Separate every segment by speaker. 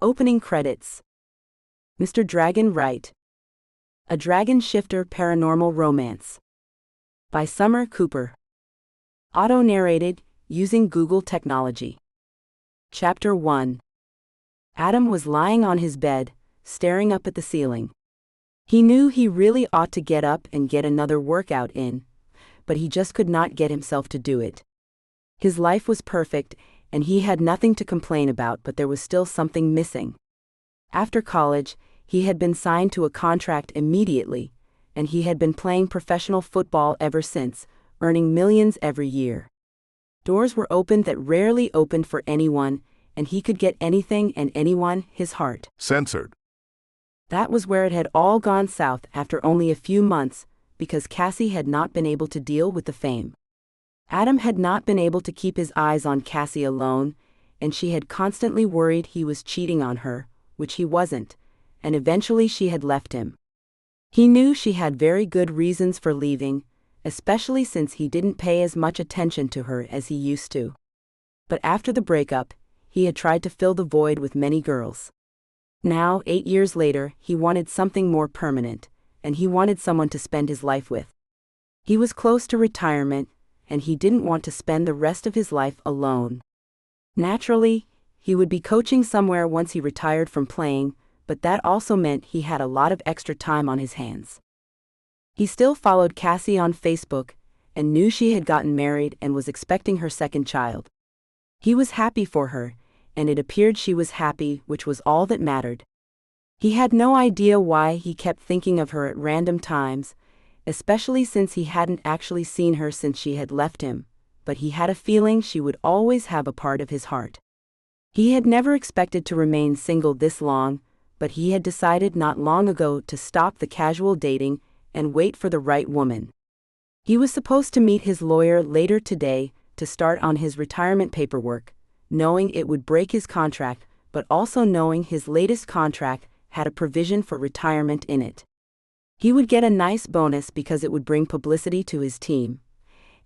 Speaker 1: Opening credits. Mr. Dragon Wright. A Dragon Shifter Paranormal Romance. By Summer Cooper. Auto-narrated, using Google technology. Chapter 1. Adam was lying on his bed, staring up at the ceiling. He knew he really ought to get up and get another workout in, but he just could not get himself to do it. His life was perfect, and he had nothing to complain about, but there was still something missing. After college, he had been signed to a contract immediately, and he had been playing professional football ever since, earning millions every year. Doors were opened that rarely opened for anyone, and he could get anything and anyone, his heart.
Speaker 2: Censored.
Speaker 1: That was where it had all gone south after only a few months, because Cassie had not been able to deal with the fame. Adam had not been able to keep his eyes on Cassie alone, and she had constantly worried he was cheating on her, which he wasn't, and eventually she had left him. He knew she had very good reasons for leaving, especially since he didn't pay as much attention to her as he used to. But after the breakup, he had tried to fill the void with many girls. Now, 8 years later, he wanted something more permanent, and he wanted someone to spend his life with. He was close to retirement, and he didn't want to spend the rest of his life alone. Naturally, he would be coaching somewhere once he retired from playing, but that also meant he had a lot of extra time on his hands. He still followed Cassie on Facebook, and knew she had gotten married and was expecting her second child. He was happy for her, and it appeared she was happy, which was all that mattered. He had no idea why he kept thinking of her at random times, especially since he hadn't actually seen her since she had left him, but he had a feeling she would always have a part of his heart. He had never expected to remain single this long, but he had decided not long ago to stop the casual dating and wait for the right woman. He was supposed to meet his lawyer later today to start on his retirement paperwork, knowing it would break his contract, but also knowing his latest contract had a provision for retirement in it. He would get a nice bonus because it would bring publicity to his team,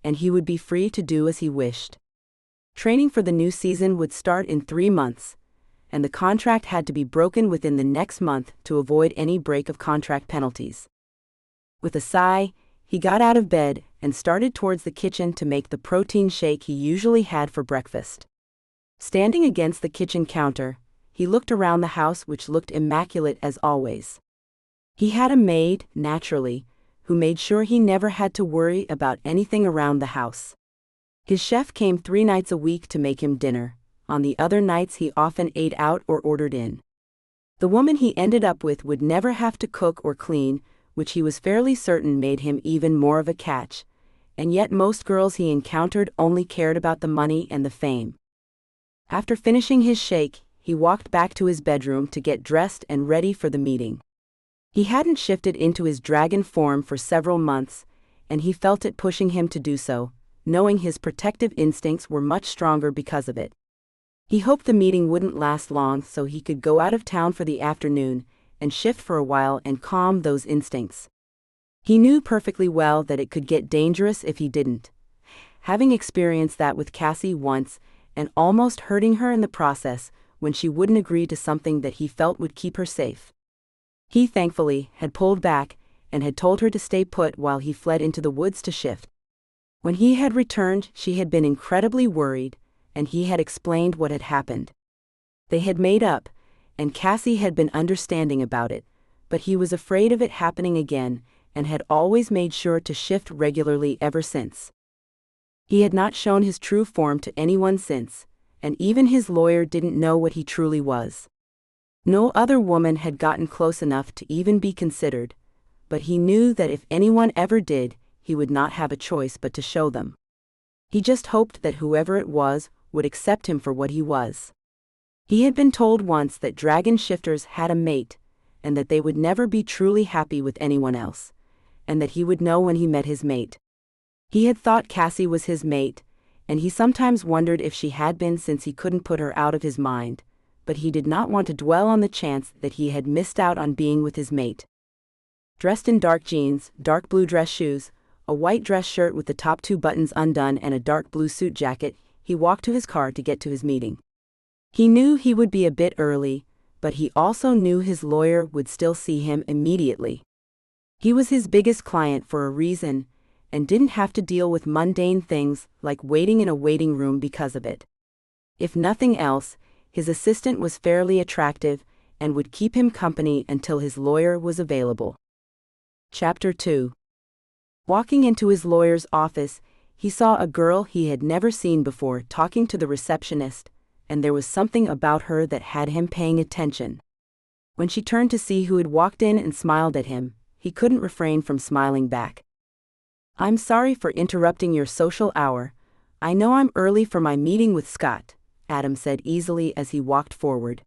Speaker 1: and he would be free to do as he wished. Training for the new season would start in 3 months, and the contract had to be broken within the next month to avoid any break of contract penalties. With a sigh, he got out of bed and started towards the kitchen to make the protein shake he usually had for breakfast. Standing against the kitchen counter, he looked around the house, which looked immaculate as always. He had a maid, naturally, who made sure he never had to worry about anything around the house. His chef came 3 nights a week to make him dinner. On the other nights he often ate out or ordered in. The woman he ended up with would never have to cook or clean, which he was fairly certain made him even more of a catch, and yet most girls he encountered only cared about the money and the fame. After finishing his shake, he walked back to his bedroom to get dressed and ready for the meeting. He hadn't shifted into his dragon form for several months, and he felt it pushing him to do so, knowing his protective instincts were much stronger because of it. He hoped the meeting wouldn't last long so he could go out of town for the afternoon and shift for a while and calm those instincts. He knew perfectly well that it could get dangerous if he didn't, having experienced that with Cassie once and almost hurting her in the process when she wouldn't agree to something that he felt would keep her safe. He thankfully had pulled back and had told her to stay put while he fled into the woods to shift. When he had returned, she had been incredibly worried, and he had explained what had happened. They had made up, and Cassie had been understanding about it, but he was afraid of it happening again and had always made sure to shift regularly ever since. He had not shown his true form to anyone since, and even his lawyer didn't know what he truly was. No other woman had gotten close enough to even be considered, but he knew that if anyone ever did, he would not have a choice but to show them. He just hoped that whoever it was would accept him for what he was. He had been told once that dragon shifters had a mate, and that they would never be truly happy with anyone else, and that he would know when he met his mate. He had thought Cassie was his mate, and he sometimes wondered if she had been since he couldn't put her out of his mind, but he did not want to dwell on the chance that he had missed out on being with his mate. Dressed in dark jeans, dark blue dress shoes, a white dress shirt with the top 2 buttons undone and a dark blue suit jacket, he walked to his car to get to his meeting. He knew he would be a bit early, but he also knew his lawyer would still see him immediately. He was his biggest client for a reason, and didn't have to deal with mundane things like waiting in a waiting room because of it. If nothing else, his assistant was fairly attractive and would keep him company until his lawyer was available. Chapter 2. Walking into his lawyer's office, he saw a girl he had never seen before talking to the receptionist, and there was something about her that had him paying attention. When she turned to see who had walked in and smiled at him, he couldn't refrain from smiling back. "I'm sorry for interrupting your social hour. I know I'm early for my meeting with Scott," Adam said easily as he walked forward.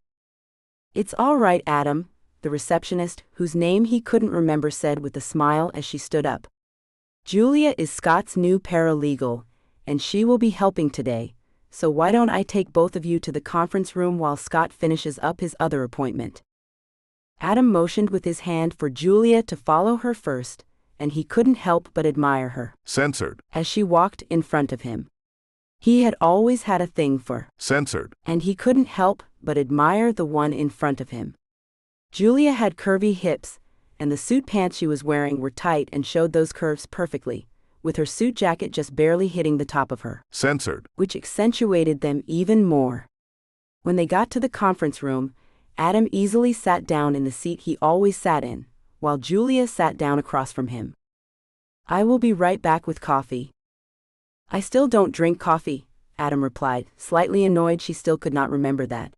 Speaker 1: "It's all right, Adam," the receptionist, whose name he couldn't remember, said with a smile as she stood up. "Julia is Scott's new paralegal, and she will be helping today, so why don't I take both of you to the conference room while Scott finishes up his other appointment?" Adam motioned with his hand for Julia to follow her first, and he couldn't help but admire her.
Speaker 2: Censored.
Speaker 1: As she walked in front of him. He had always had a thing for
Speaker 2: Censored.
Speaker 1: and he couldn't help but admire the one in front of him. Julia had curvy hips, and the suit pants she was wearing were tight and showed those curves perfectly, with her suit jacket just barely hitting the top of her.
Speaker 2: Censored.
Speaker 1: Which accentuated them even more. When they got to the conference room, Adam easily sat down in the seat he always sat in, while Julia sat down across from him. "I will be right back with coffee." "I still don't drink coffee," Adam replied, slightly annoyed she still could not remember that.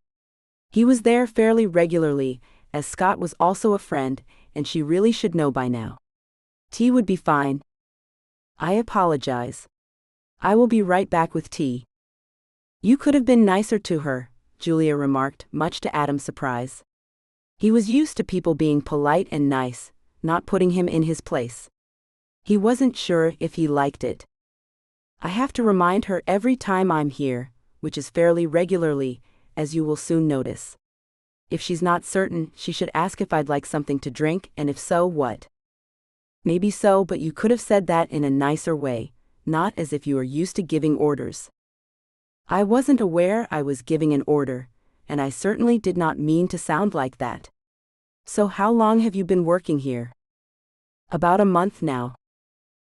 Speaker 1: He was there fairly regularly, as Scott was also a friend, and she really should know by now. "Tea would be fine." "I apologize. I will be right back with tea." "You could have been nicer to her," Julia remarked, much to Adam's surprise. He was used to people being polite and nice, not putting him in his place. He wasn't sure if he liked it. "I have to remind her every time I'm here, which is fairly regularly, as you will soon notice. If she's not certain, she should ask if I'd like something to drink, and if so, what." "Maybe so, but you could have said that in a nicer way, not as if you are used to giving orders." "I wasn't aware I was giving an order, and I certainly did not mean to sound like that." "So how long have you been working here?" "About a month now.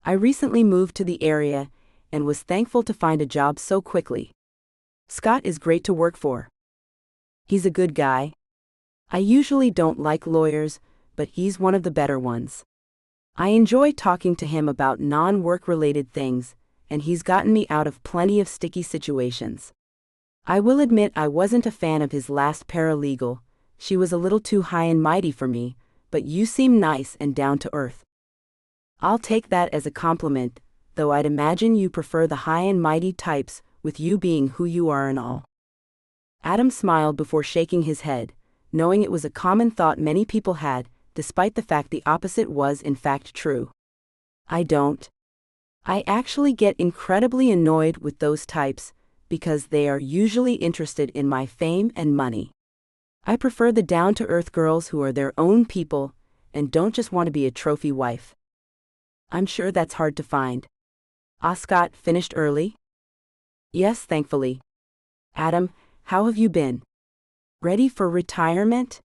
Speaker 1: I recently moved to the area, and was thankful to find a job so quickly. Scott is great to work for. He's a good guy. I usually don't like lawyers, but he's one of the better ones. I enjoy talking to him about non-work-related things, and he's gotten me out of plenty of sticky situations. I will admit I wasn't a fan of his last paralegal. She was a little too high and mighty for me, but you seem nice and down to earth." "I'll take that as a compliment, though I'd imagine you prefer the high and mighty types, with you being who you are and all." Adam smiled before shaking his head, knowing it was a common thought many people had, despite the fact the opposite was in fact true. "I don't. I actually get incredibly annoyed with those types, because they are usually interested in my fame and money. I prefer the down-to-earth girls who are their own people, and don't just want to be a trophy wife." "I'm sure that's hard to find." Scott finished early?" "Yes, thankfully." "Adam, how have you been? Ready for retirement?"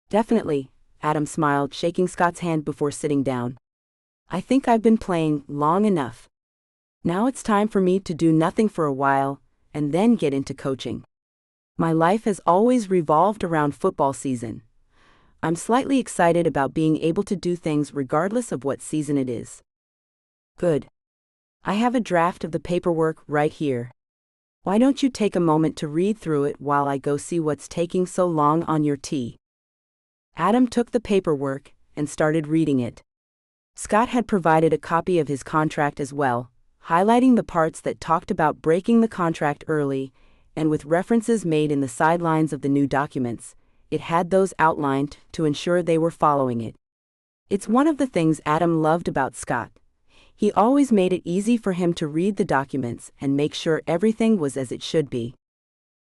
Speaker 1: "Definitely," Adam smiled, shaking Scott's hand before sitting down. "I think I've been playing long enough. Now it's time for me to do nothing for a while, and then get into coaching. My life has always revolved around football season. I'm slightly excited about being able to do things regardless of what season it is." "Good. I have a draft of the paperwork right here. Why don't you take a moment to read through it while I go see what's taking so long on your tea?" Adam took the paperwork and started reading it. Scott had provided a copy of his contract as well, highlighting the parts that talked about breaking the contract early, and with references made in the sidelines of the new documents, it had those outlined to ensure they were following it. It's one of the things Adam loved about Scott. He always made it easy for him to read the documents and make sure everything was as it should be.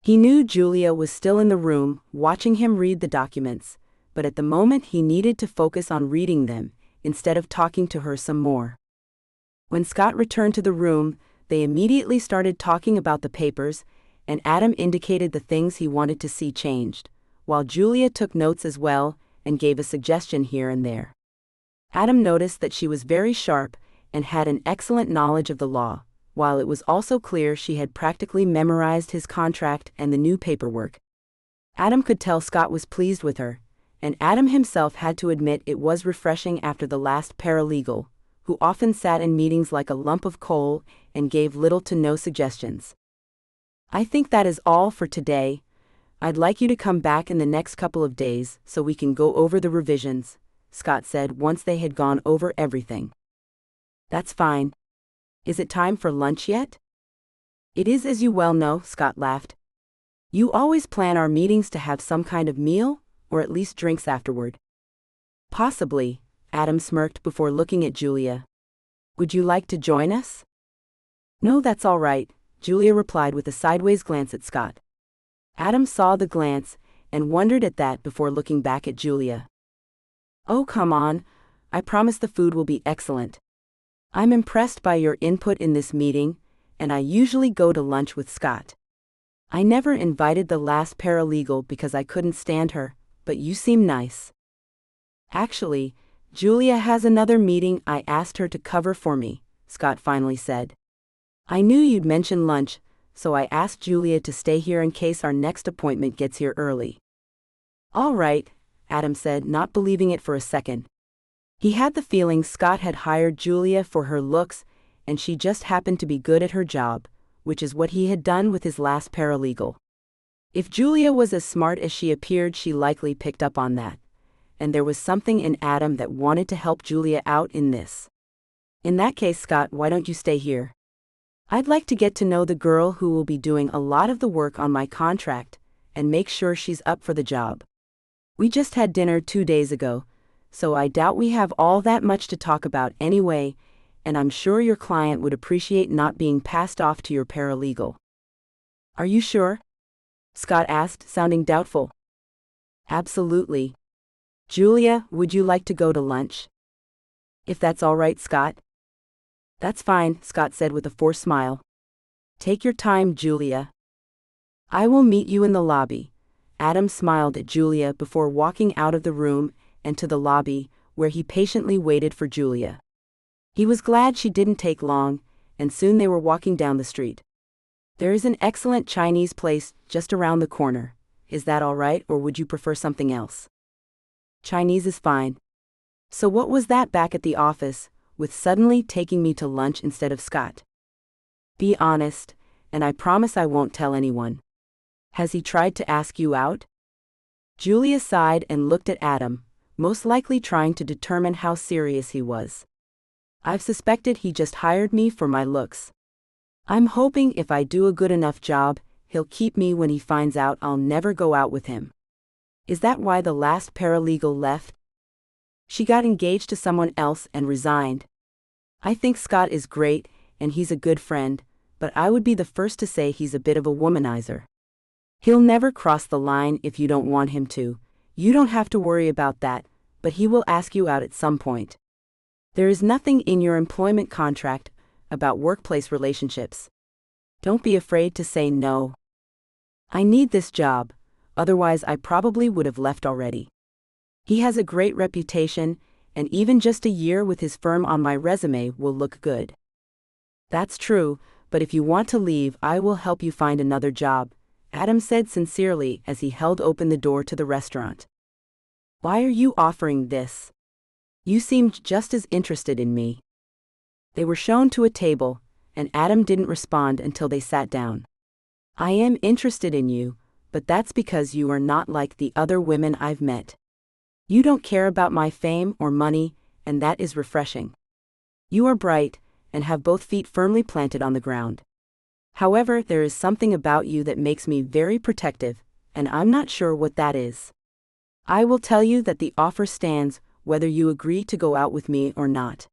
Speaker 1: He knew Julia was still in the room, watching him read the documents, but at the moment he needed to focus on reading them, instead of talking to her some more. When Scott returned to the room, they immediately started talking about the papers, and Adam indicated the things he wanted to see changed, while Julia took notes as well and gave a suggestion here and there. Adam noticed that she was very sharp and had an excellent knowledge of the law, while it was also clear she had practically memorized his contract and the new paperwork. Adam could tell Scott was pleased with her, and Adam himself had to admit it was refreshing after the last paralegal, who often sat in meetings like a lump of coal and gave little to no suggestions. "I think that is all for today. I'd like you to come back in the next couple of days so we can go over the revisions," Scott said once they had gone over everything. "That's fine. Is it time for lunch yet?" "It is, as you well know," Scott laughed. "You always plan our meetings to have some kind of meal, or at least drinks afterward." "Possibly," Adam smirked before looking at Julia. "Would you like to join us?" "No, that's all right," Julia replied with a sideways glance at Scott. Adam saw the glance and wondered at that before looking back at Julia. "Oh, come on. I promise the food will be excellent. I'm impressed by your input in this meeting, and I usually go to lunch with Scott. I never invited the last paralegal because I couldn't stand her, but you seem nice." "Actually, Julia has another meeting I asked her to cover for me," Scott finally said. "I knew you'd mention lunch, so I asked Julia to stay here in case our next appointment gets here early." "All right," Adam said, not believing it for a second. He had the feeling Scott had hired Julia for her looks, and she just happened to be good at her job, which is what he had done with his last paralegal. If Julia was as smart as she appeared, she likely picked up on that, and there was something in Adam that wanted to help Julia out in this. "In that case, Scott, why don't you stay here? I'd like to get to know the girl who will be doing a lot of the work on my contract and make sure she's up for the job. We just had dinner 2 days ago, so I doubt we have all that much to talk about anyway, and I'm sure your client would appreciate not being passed off to your paralegal." "Are you sure?" Scott asked, sounding doubtful. "Absolutely. Julia, would you like to go to lunch?" "If that's all right, Scott." "That's fine," Scott said with a forced smile. "Take your time, Julia. I will meet you in the lobby." Adam smiled at Julia before walking out of the room and to the lobby, where he patiently waited for Julia. He was glad she didn't take long, and soon they were walking down the street. "There is an excellent Chinese place just around the corner. Is that all right, or would you prefer something else?" "Chinese is fine." "So what was that back at the office, with suddenly taking me to lunch instead of Scott?" "Be honest, and I promise I won't tell anyone. Has he tried to ask you out?" Julia sighed and looked at Adam, most likely trying to determine how serious he was. "I've suspected he just hired me for my looks. I'm hoping if I do a good enough job, he'll keep me when he finds out I'll never go out with him." "Is that why the last paralegal left?" "She got engaged to someone else and resigned. I think Scott is great, and he's a good friend, but I would be the first to say he's a bit of a womanizer. He'll never cross the line if you don't want him to. You don't have to worry about that, but he will ask you out at some point. There is nothing in your employment contract about workplace relationships. Don't be afraid to say no. I need this job, otherwise I probably would have left already. He has a great reputation, and even just a year with his firm on my resume will look good." "That's true, but if you want to leave, I will help you find another job," Adam said sincerely as he held open the door to the restaurant. "Why are you offering this? You seemed just as interested in me." They were shown to a table, and Adam didn't respond until they sat down. "I am interested in you, but that's because you are not like the other women I've met. You don't care about my fame or money, and that is refreshing. You are bright, and have both feet firmly planted on the ground. However, there is something about you that makes me very protective, and I'm not sure what that is. I will tell you that the offer stands whether you agree to go out with me or not.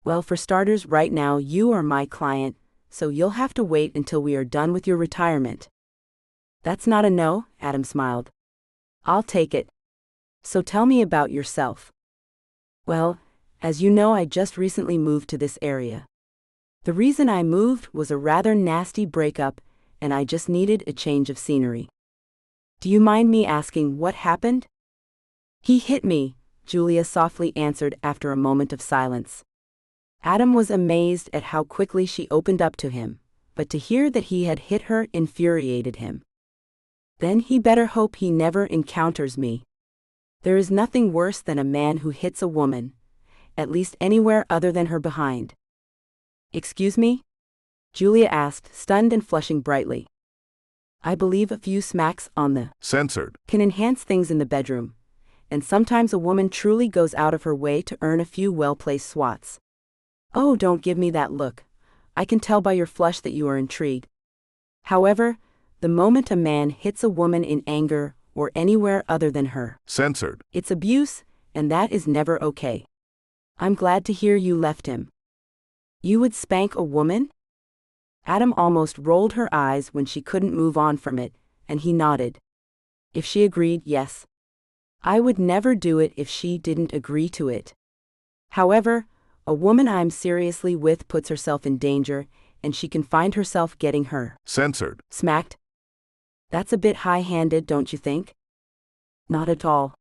Speaker 1: Well, for starters, right now you are my client, so you'll have to wait until we are done with your retirement." "That's not a no," Adam smiled. "I'll take it. So tell me about yourself." "Well, as you know, I just recently moved to this area. The reason I moved was a rather nasty breakup, and I just needed a change of scenery." Do you mind me asking what happened? He hit me, Julia softly answered after a moment of silence. Adam was amazed at how quickly she opened up to him, but to hear that he had hit her infuriated him. Then he better hope he never encounters me. There is nothing worse than a man who hits a woman, at least anywhere other than her behind. Excuse me? Julia asked, stunned and flushing brightly. I believe a few smacks on the
Speaker 2: censored
Speaker 1: can enhance things in the bedroom, and sometimes a woman truly goes out of her way to earn a few well-placed swats. Oh, don't give me that look. I can tell by your flush that you are intrigued. However, the moment a man hits a woman in anger or anywhere other than her
Speaker 2: censored,
Speaker 1: it's abuse, and that is never okay. I'm glad to hear you left him. You would spank a woman? Adam almost rolled her eyes when she couldn't move on from it, and he nodded. If she agreed, yes. I would never do it if she didn't agree to it. However, a woman I'm seriously with puts herself in danger, and she can find herself getting her
Speaker 2: censored,
Speaker 1: smacked. That's a bit high-handed, don't you think? Not at all.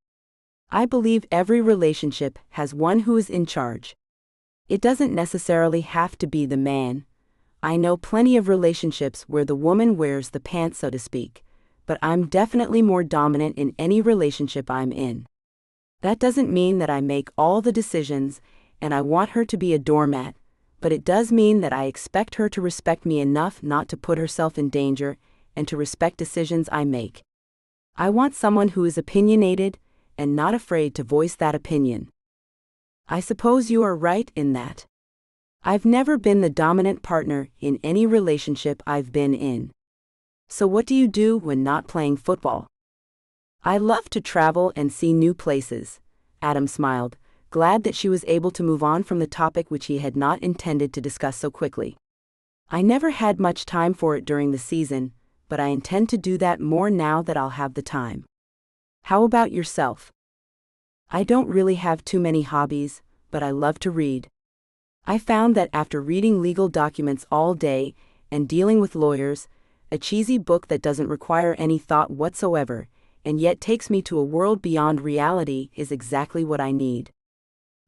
Speaker 1: I believe every relationship has one who is in charge. It doesn't necessarily have to be the man. I know plenty of relationships where the woman wears the pants, so to speak, but I'm definitely more dominant in any relationship I'm in. That doesn't mean that I make all the decisions, and I want her to be a doormat, but it does mean that I expect her to respect me enough not to put herself in danger, and to respect decisions I make. I want someone who is opinionated, and not afraid to voice that opinion. I suppose you are right in that. I've never been the dominant partner in any relationship I've been in. So what do you do when not playing football? I love to travel and see new places, Adam smiled, glad that she was able to move on from the topic which he had not intended to discuss so quickly. I never had much time for it during the season, but I intend to do that more now that I'll have the time. How about yourself? I don't really have too many hobbies, but I love to read. I found that after reading legal documents all day and dealing with lawyers, a cheesy book that doesn't require any thought whatsoever, and yet takes me to a world beyond reality is exactly what I need.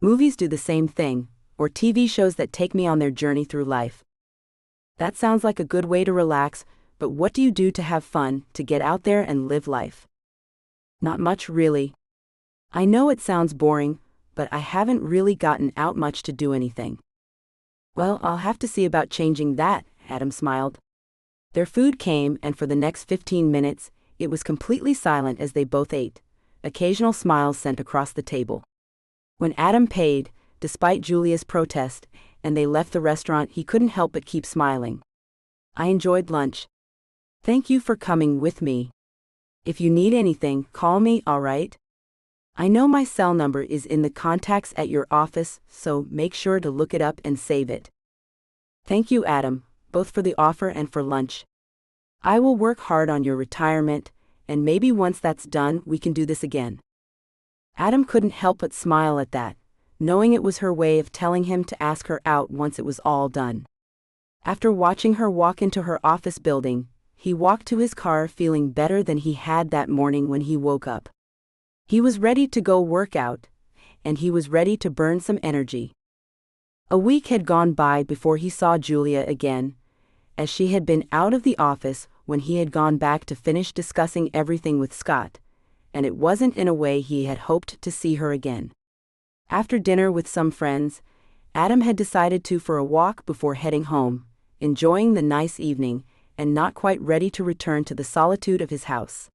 Speaker 1: Movies do the same thing, or TV shows that take me on their journey through life. That sounds like a good way to relax, but what do you do to have fun, to get out there and live life? Not much, really. I know it sounds boring, but I haven't really gotten out much to do anything. Well, I'll have to see about changing that, Adam smiled. Their food came, and for the next 15 minutes, it was completely silent as they both ate, occasional smiles sent across the table. When Adam paid, despite Julia's protest, and they left the restaurant, he couldn't help but keep smiling. I enjoyed lunch. Thank you for coming with me. If you need anything, call me, all right? I know my cell number is in the contacts at your office, so make sure to look it up and save it. Thank you, Adam, both for the offer and for lunch. I will work hard on your retirement, and maybe once that's done, we can do this again. Adam couldn't help but smile at that, knowing it was her way of telling him to ask her out once it was all done. After watching her walk into her office building, he walked to his car feeling better than he had that morning when he woke up. He was ready to go work out, and he was ready to burn some energy. A week had gone by before he saw Julia again, as she had been out of the office when he had gone back to finish discussing everything with Scott, and it wasn't in a way he had hoped to see her again. After dinner with some friends, Adam had decided to for a walk before heading home, enjoying the nice evening, and not quite ready to return to the solitude of his house.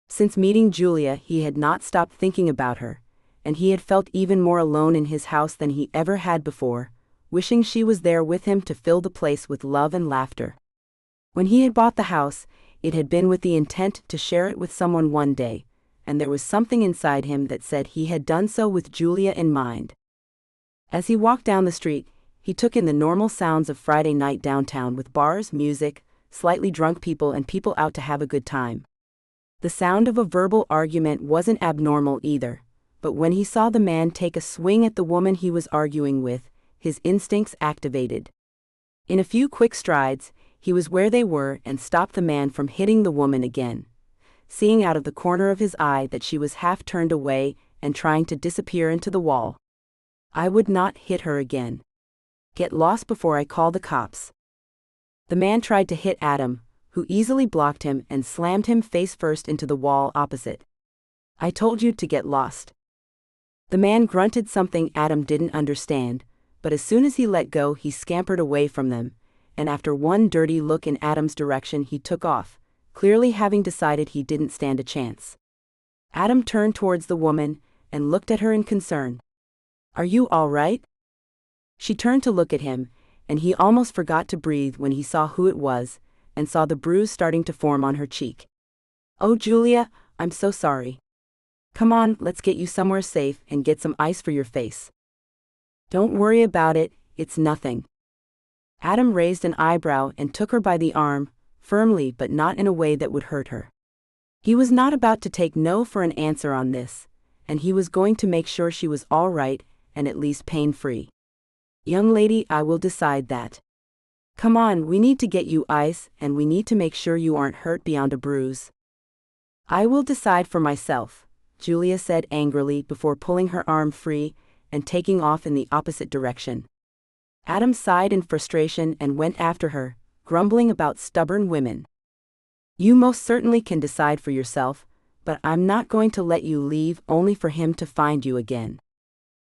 Speaker 1: Since meeting Julia, he had not stopped thinking about her, and he had felt even more alone in his house than he ever had before, wishing she was there with him to fill the place with love and laughter. When he had bought the house, it had been with the intent to share it with someone one day, and there was something inside him that said he had done so with Julia in mind. As he walked down the street, he took in the normal sounds of Friday night downtown with bars, music, slightly drunk people, and people out to have a good time. The sound of a verbal argument wasn't abnormal either, but when he saw the man take a swing at the woman he was arguing with, his instincts activated. In a few quick strides, he was where they were and stopped the man from hitting the woman again, seeing out of the corner of his eye that she was half turned away and trying to disappear into the wall. I would not hit her again. Get lost before I call the cops. The man tried to hit Adam, who easily blocked him and slammed him face first into the wall opposite. I told you to get lost. The man grunted something Adam didn't understand, but as soon as he let go, he scampered away from them, and after one dirty look in Adam's direction, he took off, clearly having decided he didn't stand a chance. Adam turned towards the woman and looked at her in concern. Are you all right? She turned to look at him, and he almost forgot to breathe when he saw who it was, and saw the bruise starting to form on her cheek. Oh, Julia, I'm so sorry. Come on, let's get you somewhere safe and get some ice for your face. Don't worry about it, it's nothing. Adam raised an eyebrow and took her by the arm, firmly but not in a way that would hurt her. He was not about to take no for an answer on this, and he was going to make sure she was all right and at least pain-free. Young lady, I will decide that. Come on, we need to get you ice and we need to make sure you aren't hurt beyond a bruise. I will decide for myself, Julia said angrily before pulling her arm free and taking off in the opposite direction. Adam sighed in frustration and went after her, grumbling about stubborn women. You most certainly can decide for yourself, but I'm not going to let you leave only for him to find you again.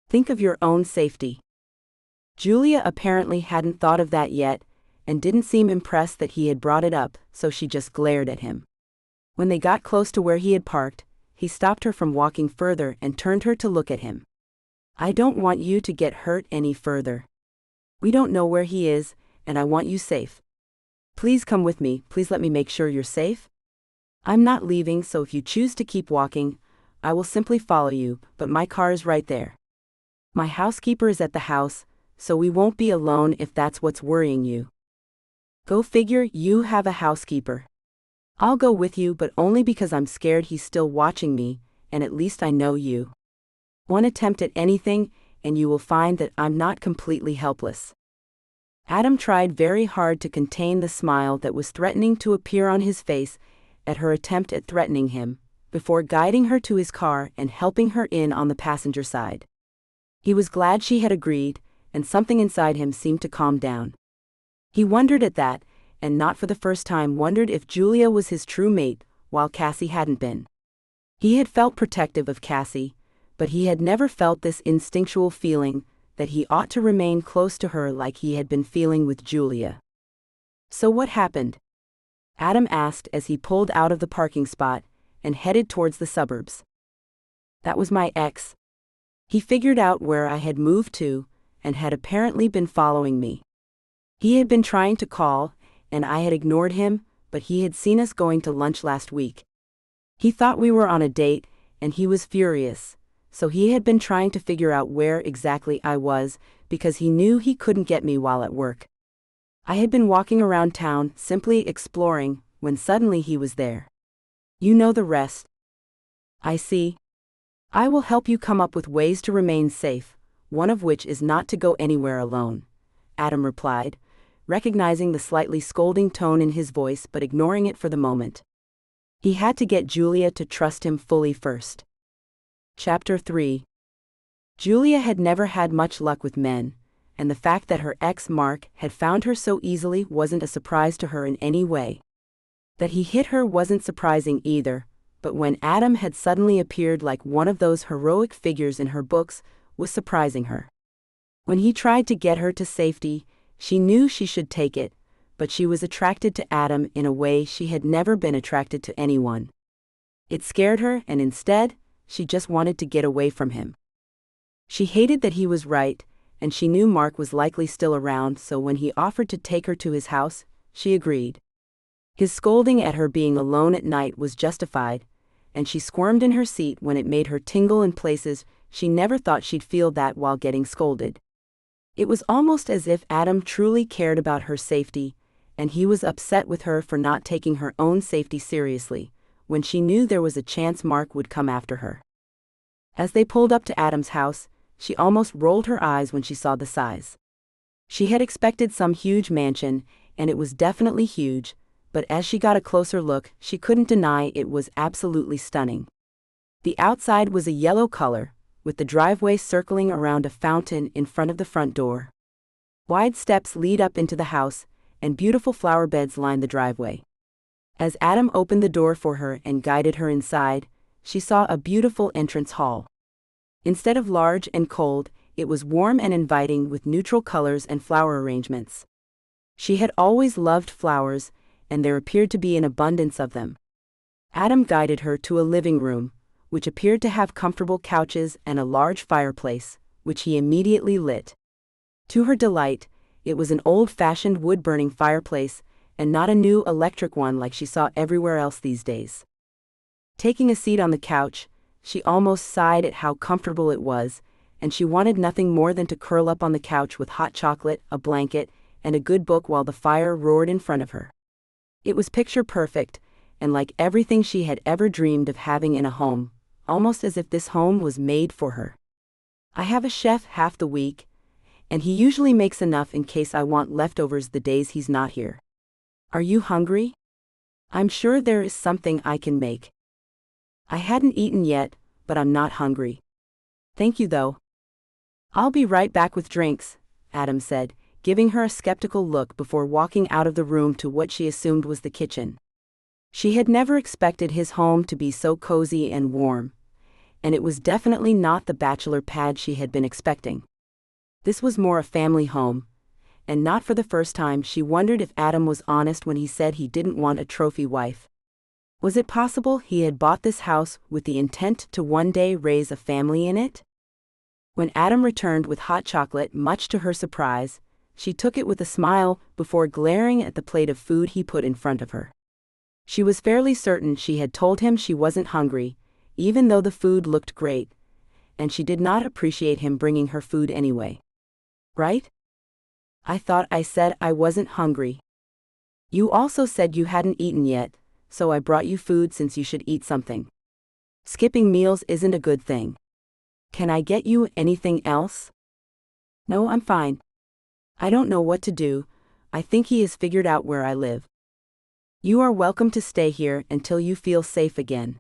Speaker 1: Think of your own safety. Julia apparently hadn't thought of that yet, and didn't seem impressed that he had brought it up, so she just glared at him. When they got close to where he had parked, he stopped her from walking further and turned her to look at him. I don't want you to get hurt any further. We don't know where he is, and I want you safe. Please come with me, please let me make sure you're safe. I'm not leaving, so if you choose to keep walking, I will simply follow you, but my car is right there. My housekeeper is at the house, so we won't be alone if that's what's worrying you. Go figure, you have a housekeeper. I'll go with you, but only because I'm scared he's still watching me, and at least I know you. One attempt at anything, and you will find that I'm not completely helpless. Adam tried very hard to contain the smile that was threatening to appear on his face at her attempt at threatening him, before guiding her to his car and helping her in on the passenger side. He was glad she had agreed, and something inside him seemed to calm down. He wondered at that, and not for the first time wondered if Julia was his true mate, while Cassie hadn't been. He had felt protective of Cassie, but he had never felt this instinctual feeling that he ought to remain close to her like he had been feeling with Julia. So what happened? Adam asked as he pulled out of the parking spot and headed towards the suburbs. That was my ex. He figured out where I had moved to, and had apparently been following me. He had been trying to call, and I had ignored him, but he had seen us going to lunch last week. He thought we were on a date, and he was furious, so he had been trying to figure out where exactly I was, because he knew he couldn't get me while at work. I had been walking around town, simply exploring, when suddenly he was there. You know the rest. I see. I will help you come up with ways to remain safe, one of which is not to go anywhere alone, Adam replied, recognizing the slightly scolding tone in his voice but ignoring it for the moment. He had to get Julia to trust him fully first. Chapter 3. Julia had never had much luck with men, and the fact that her ex Mark had found her so easily wasn't a surprise to her in any way. That he hit her wasn't surprising either, but when Adam had suddenly appeared like one of those heroic figures in her books was surprising her. When he tried to get her to safety, she knew she should take it, but she was attracted to Adam in a way she had never been attracted to anyone. It scared her, and instead, she just wanted to get away from him. She hated that he was right, and she knew Mark was likely still around, so when he offered to take her to his house, she agreed. His scolding at her being alone at night was justified, and she squirmed in her seat when it made her tingle in places she never thought she'd feel that while getting scolded. It was almost as if Adam truly cared about her safety, and he was upset with her for not taking her own safety seriously, when she knew there was a chance Mark would come after her. As they pulled up to Adam's house, she almost rolled her eyes when she saw the size. She had expected some huge mansion, and it was definitely huge, but as she got a closer look, she couldn't deny it was absolutely stunning. The outside was a yellow color, with the driveway circling around a fountain in front of the front door. Wide steps lead up into the house, and beautiful flower beds line the driveway. As Adam opened the door for her and guided her inside, she saw a beautiful entrance hall. Instead of large and cold, it was warm and inviting with neutral colors and flower arrangements. She had always loved flowers, and there appeared to be an abundance of them. Adam guided her to a living room, which appeared to have comfortable couches and a large fireplace, which he immediately lit. To her delight, it was an old-fashioned wood-burning fireplace, and not a new electric one like she saw everywhere else these days. Taking a seat on the couch, she almost sighed at how comfortable it was, and she wanted nothing more than to curl up on the couch with hot chocolate, a blanket, and a good book while the fire roared in front of her. It was picture perfect, and like everything she had ever dreamed of having in a home, almost as if this home was made for her. I have a chef half the week, and he usually makes enough in case I want leftovers the days he's not here. Are you hungry? I'm sure there is something I can make. I hadn't eaten yet, but I'm not hungry. Thank you though. I'll be right back with drinks, Adam said, giving her a skeptical look before walking out of the room to what she assumed was the kitchen. She had never expected his home to be so cozy and warm, and it was definitely not the bachelor pad she had been expecting. This was more a family home, and not for the first time she wondered if Adam was honest when he said he didn't want a trophy wife. Was it possible he had bought this house with the intent to one day raise a family in it? When Adam returned with hot chocolate, much to her surprise, she took it with a smile before glaring at the plate of food he put in front of her. She was fairly certain she had told him she wasn't hungry, even though the food looked great, and she did not appreciate him bringing her food anyway. Right? I thought I said I wasn't hungry. You also said you hadn't eaten yet, so I brought you food since you should eat something. Skipping meals isn't a good thing. Can I get you anything else? No, I'm fine. I don't know what to do. I think he has figured out where I live. You are welcome to stay here until you feel safe again.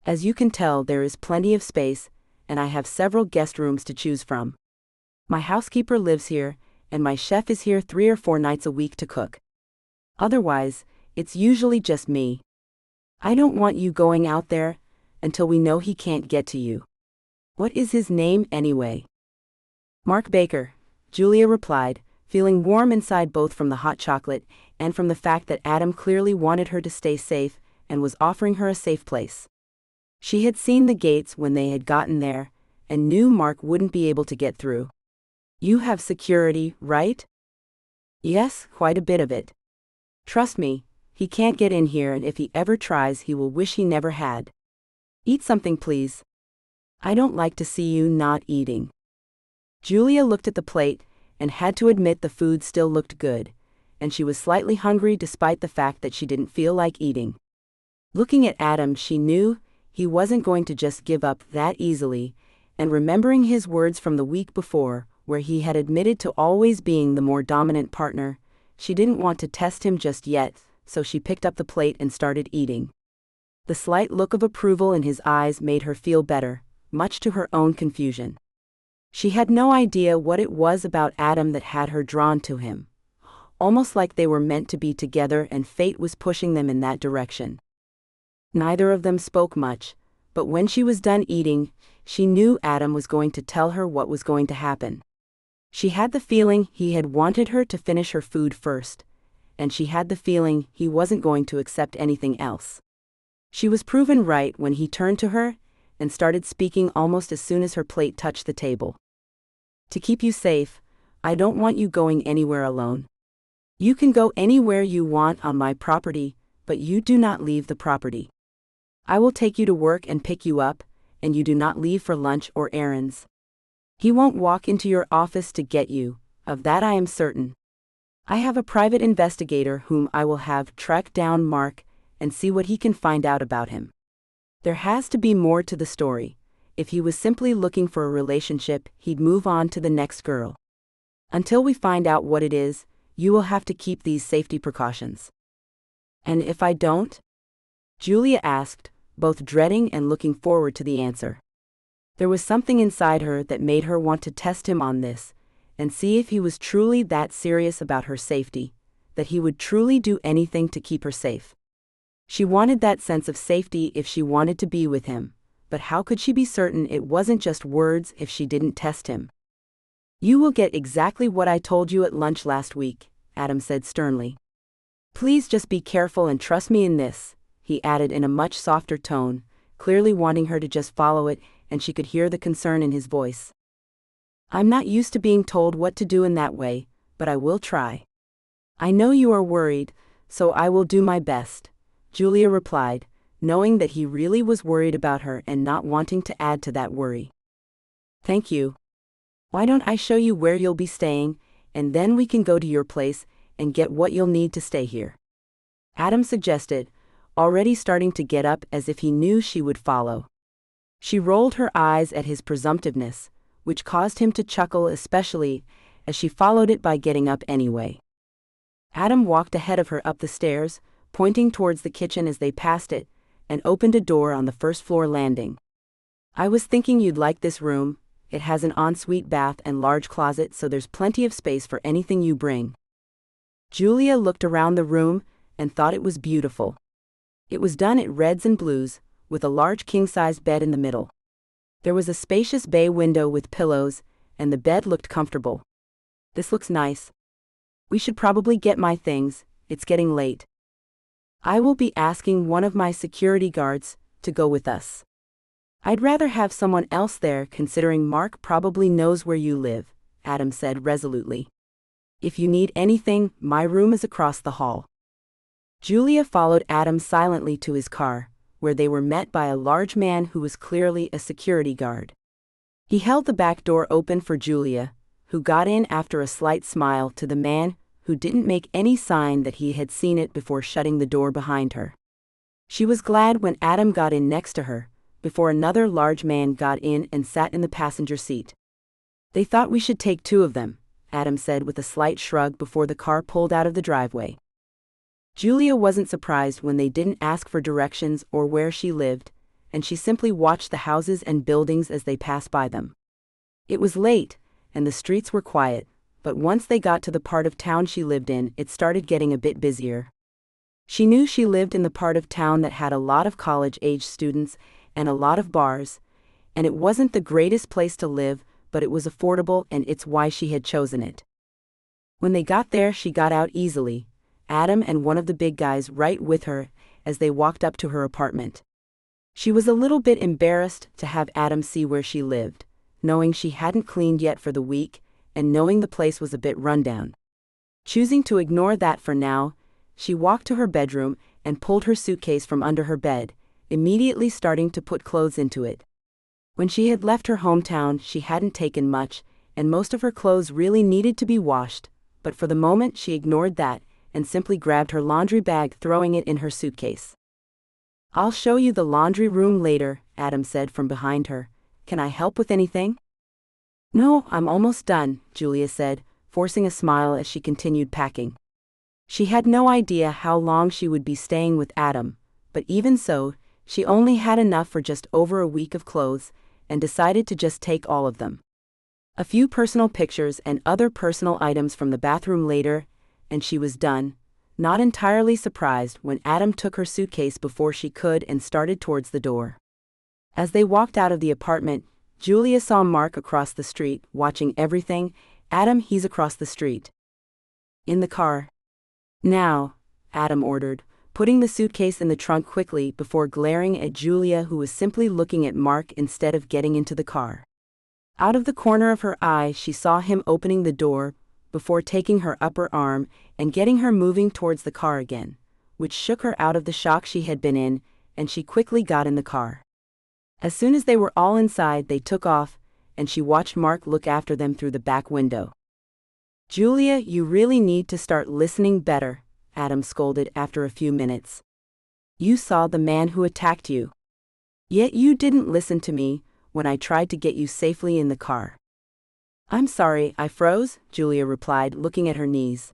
Speaker 1: As you can tell, there is plenty of space, and I have several guest rooms to choose from. My housekeeper lives here, and my chef is here 3 or 4 nights a week to cook. Otherwise, it's usually just me. I don't want you going out there until we know he can't get to you. What is his name anyway? Mark Baker, Julia replied, feeling warm inside both from the hot chocolate and from the fact that Adam clearly wanted her to stay safe and was offering her a safe place. She had seen the gates when they had gotten there, and knew Mark wouldn't be able to get through. You have security, right? Yes, quite a bit of it. Trust me, he can't get in here, and if he ever tries he will wish he never had. Eat something please. I don't like to see you not eating. Julia looked at the plate, and had to admit the food still looked good, and she was slightly hungry despite the fact that she didn't feel like eating. Looking at Adam, she knew he wasn't going to just give up that easily, and remembering his words from the week before, where he had admitted to always being the more dominant partner, she didn't want to test him just yet, so she picked up the plate and started eating. The slight look of approval in his eyes made her feel better, much to her own confusion. She had no idea what it was about Adam that had her drawn to him, almost like they were meant to be together and fate was pushing them in that direction. Neither of them spoke much, but when she was done eating, she knew Adam was going to tell her what was going to happen. She had the feeling he had wanted her to finish her food first, and she had the feeling he wasn't going to accept anything else. She was proven right when he turned to her and started speaking almost as soon as her plate touched the table. To keep you safe, I don't want you going anywhere alone. You can go anywhere you want on my property, but you do not leave the property. I will take you to work and pick you up, and you do not leave for lunch or errands. He won't walk into your office to get you, of that I am certain. I have a private investigator whom I will have track down Mark and see what he can find out about him. There has to be more to the story. If he was simply looking for a relationship, he'd move on to the next girl. Until we find out what it is, you will have to keep these safety precautions. And if I don't? Julia asked, both dreading and looking forward to the answer. There was something inside her that made her want to test him on this, and see if he was truly that serious about her safety, that he would truly do anything to keep her safe. She wanted that sense of safety if she wanted to be with him, but how could she be certain it wasn't just words if she didn't test him? You will get exactly what I told you at lunch last week, Adam said sternly. Please just be careful and trust me in this, he added in a much softer tone, clearly wanting her to just follow it, and she could hear the concern in his voice. I'm not used to being told what to do in that way, but I will try. I know you are worried, so I will do my best, Julia replied, knowing that he really was worried about her and not wanting to add to that worry. Thank you. Why don't I show you where you'll be staying, and then we can go to your place and get what you'll need to stay here? Adam suggested, already starting to get up as if he knew she would follow. She rolled her eyes at his presumptiveness, which caused him to chuckle especially as she followed it by getting up anyway. Adam walked ahead of her up the stairs, pointing towards the kitchen as they passed it, and opened a door on the first-floor landing. I was thinking you'd like this room. It has an ensuite bath and large closet, so there's plenty of space for anything you bring. Julia looked around the room and thought it was beautiful. It was done in reds and blues, with a large king-size bed in the middle. There was a spacious bay window with pillows, and the bed looked comfortable. This looks nice. We should probably get my things, it's getting late. I will be asking one of my security guards to go with us. I'd rather have someone else there considering Mark probably knows where you live, Adam said resolutely. If you need anything, my room is across the hall. Julia followed Adam silently to his car, where they were met by a large man who was clearly a security guard. He held the back door open for Julia, who got in after a slight smile to the man who didn't make any sign that he had seen it before shutting the door behind her. She was glad when Adam got in next to her, before another large man got in and sat in the passenger seat. They thought we should take 2 of them, Adam said with a slight shrug before the car pulled out of the driveway. Julia wasn't surprised when they didn't ask for directions or where she lived, and she simply watched the houses and buildings as they passed by them. It was late, and the streets were quiet, but once they got to the part of town she lived in, it started getting a bit busier. She knew she lived in the part of town that had a lot of college-age students and a lot of bars, and it wasn't the greatest place to live, but it was affordable, and it's why she had chosen it. When they got there, she got out easily, Adam and one of the big guys right with her as they walked up to her apartment. She was a little bit embarrassed to have Adam see where she lived, knowing she hadn't cleaned yet for the week, and knowing the place was a bit rundown. Choosing to ignore that for now, she walked to her bedroom and pulled her suitcase from under her bed, immediately starting to put clothes into it. When she had left her hometown, she hadn't taken much, and most of her clothes really needed to be washed, but for the moment she ignored that and simply grabbed her laundry bag, throwing it in her suitcase. I'll show you the laundry room later, Adam said from behind her. Can I help with anything? No, I'm almost done, Julia said, forcing a smile as she continued packing. She had no idea how long she would be staying with Adam, but even so, she only had enough for just over a week of clothes, and decided to just take all of them. A few personal pictures and other personal items from the bathroom later, and she was done, not entirely surprised when Adam took her suitcase before she could and started towards the door. As they walked out of the apartment, Julia saw Mark across the street, watching everything. Adam, he's across the street. In the car. Now, Adam ordered, putting the suitcase in the trunk quickly before glaring at Julia, who was simply looking at Mark instead of getting into the car. Out of the corner of her eye, she saw him opening the door, before taking her upper arm and getting her moving towards the car again, which shook her out of the shock she had been in, and she quickly got in the car. As soon as they were all inside, they took off, and she watched Mark look after them through the back window. Julia, you really need to start listening better, Adam scolded after a few minutes. You saw the man who attacked you. Yet you didn't listen to me when I tried to get you safely in the car. I'm sorry, I froze, Julia replied, looking at her knees.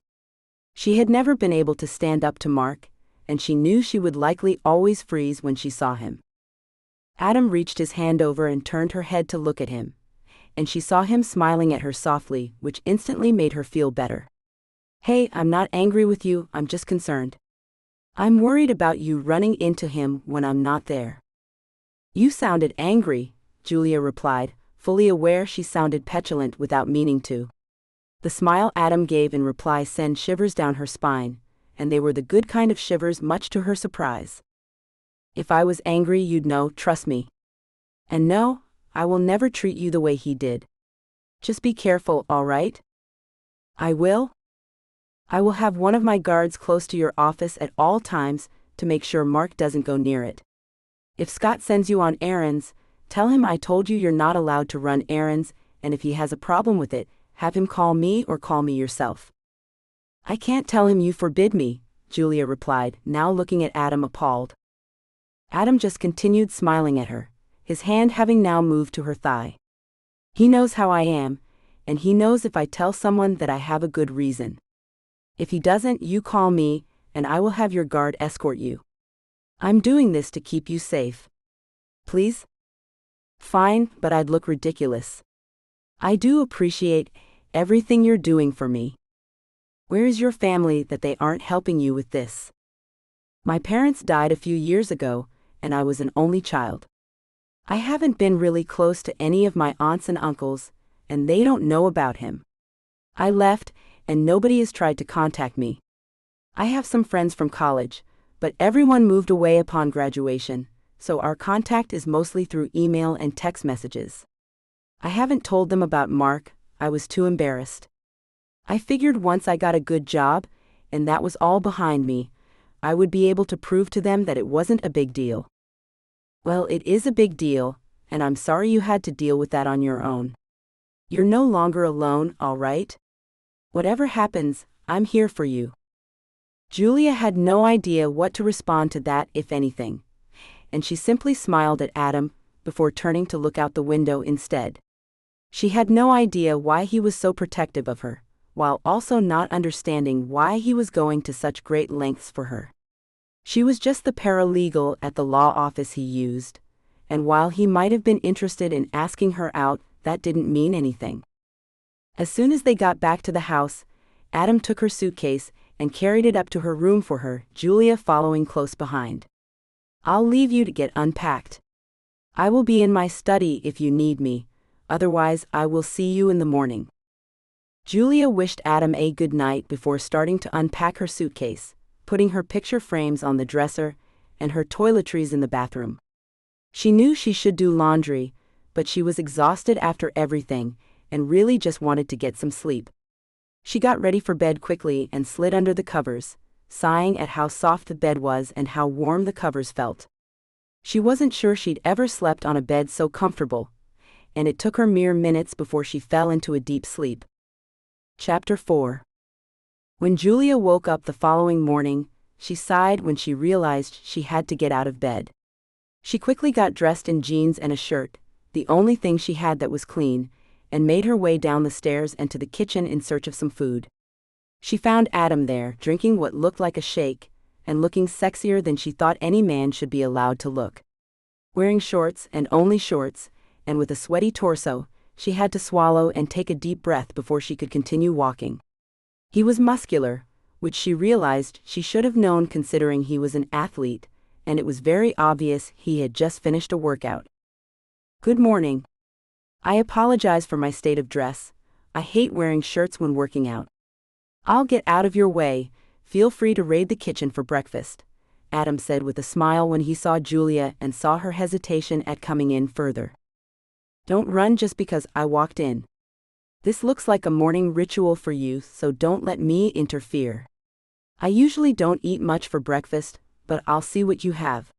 Speaker 1: She had never been able to stand up to Mark, and she knew she would likely always freeze when she saw him. Adam reached his hand over and turned her head to look at him, and she saw him smiling at her softly, which instantly made her feel better. "Hey, I'm not angry with you, I'm just concerned. I'm worried about you running into him when I'm not there." "You sounded angry," Julia replied, fully aware she sounded petulant without meaning to. The smile Adam gave in reply sent shivers down her spine, and they were the good kind of shivers, much to her surprise. "If I was angry, you'd know, trust me. And no, I will never treat you the way he did. Just be careful, all right?" "I will. I will have one of my guards close to your office at all times to make sure Mark doesn't go near it. If Scott sends you on errands, tell him I told you you're not allowed to run errands, and if he has a problem with it, have him call me or call me yourself." "I can't tell him you forbid me," Julia replied, now looking at Adam appalled. Adam just continued smiling at her, his hand having now moved to her thigh. "He knows how I am, and he knows if I tell someone that I have a good reason. If he doesn't, you call me, and I will have your guard escort you. I'm doing this to keep you safe. Please?" "Fine, but I'd look ridiculous. I do appreciate everything you're doing for me. Where is your family that they aren't helping you with this?" "My parents died a few years ago, and I was an only child. I haven't been really close to any of my aunts and uncles, and they don't know about him. I left, and nobody has tried to contact me. I have some friends from college, but everyone moved away upon graduation, so our contact is mostly through email and text messages. I haven't told them about Mark, I was too embarrassed. I figured once I got a good job, and that was all behind me, I would be able to prove to them that it wasn't a big deal." "Well, it is a big deal, and I'm sorry you had to deal with that on your own. You're no longer alone, all right? Whatever happens, I'm here for you." Julia had no idea what to respond to that, if anything, and she simply smiled at Adam before turning to look out the window instead. She had no idea why he was so protective of her, while also not understanding why he was going to such great lengths for her. She was just the paralegal at the law office he used, and while he might have been interested in asking her out, that didn't mean anything. As soon as they got back to the house, Adam took her suitcase and carried it up to her room for her, Julia following close behind. "I'll leave you to get unpacked. I will be in my study if you need me, otherwise I will see you in the morning." Julia wished Adam a good night before starting to unpack her suitcase, putting her picture frames on the dresser and her toiletries in the bathroom. She knew she should do laundry, but she was exhausted after everything and really just wanted to get some sleep. She got ready for bed quickly and slid under the covers, sighing at how soft the bed was and how warm the covers felt. She wasn't sure she'd ever slept on a bed so comfortable, and it took her mere minutes before she fell into a deep sleep. Chapter 4. When Julia woke up the following morning, she sighed when she realized she had to get out of bed. She quickly got dressed in jeans and a shirt, the only thing she had that was clean, and made her way down the stairs and to the kitchen in search of some food. She found Adam there, drinking what looked like a shake, and looking sexier than she thought any man should be allowed to look. Wearing shorts and only shorts, and with a sweaty torso, she had to swallow and take a deep breath before she could continue walking. He was muscular, which she realized she should have known considering he was an athlete, and it was very obvious he had just finished a workout. "Good morning. I apologize for my state of dress. I hate wearing shirts when working out. I'll get out of your way, feel free to raid the kitchen for breakfast," Adam said with a smile when he saw Julia and saw her hesitation at coming in further. "Don't run just because I walked in. This looks like a morning ritual for you, so don't let me interfere. I usually don't eat much for breakfast, but I'll see what you have."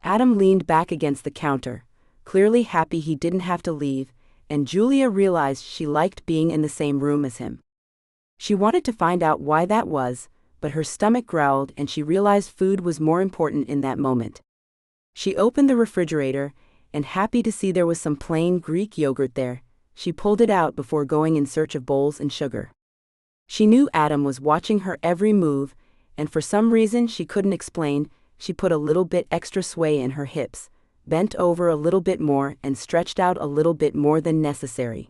Speaker 1: Adam leaned back against the counter, clearly happy he didn't have to leave, and Julia realized she liked being in the same room as him. She wanted to find out why that was, but her stomach growled and she realized food was more important in that moment. She opened the refrigerator, and happy to see there was some plain Greek yogurt there, she pulled it out before going in search of bowls and sugar. She knew Adam was watching her every move, and for some reason she couldn't explain, she put a little bit extra sway in her hips, bent over a little bit more and stretched out a little bit more than necessary.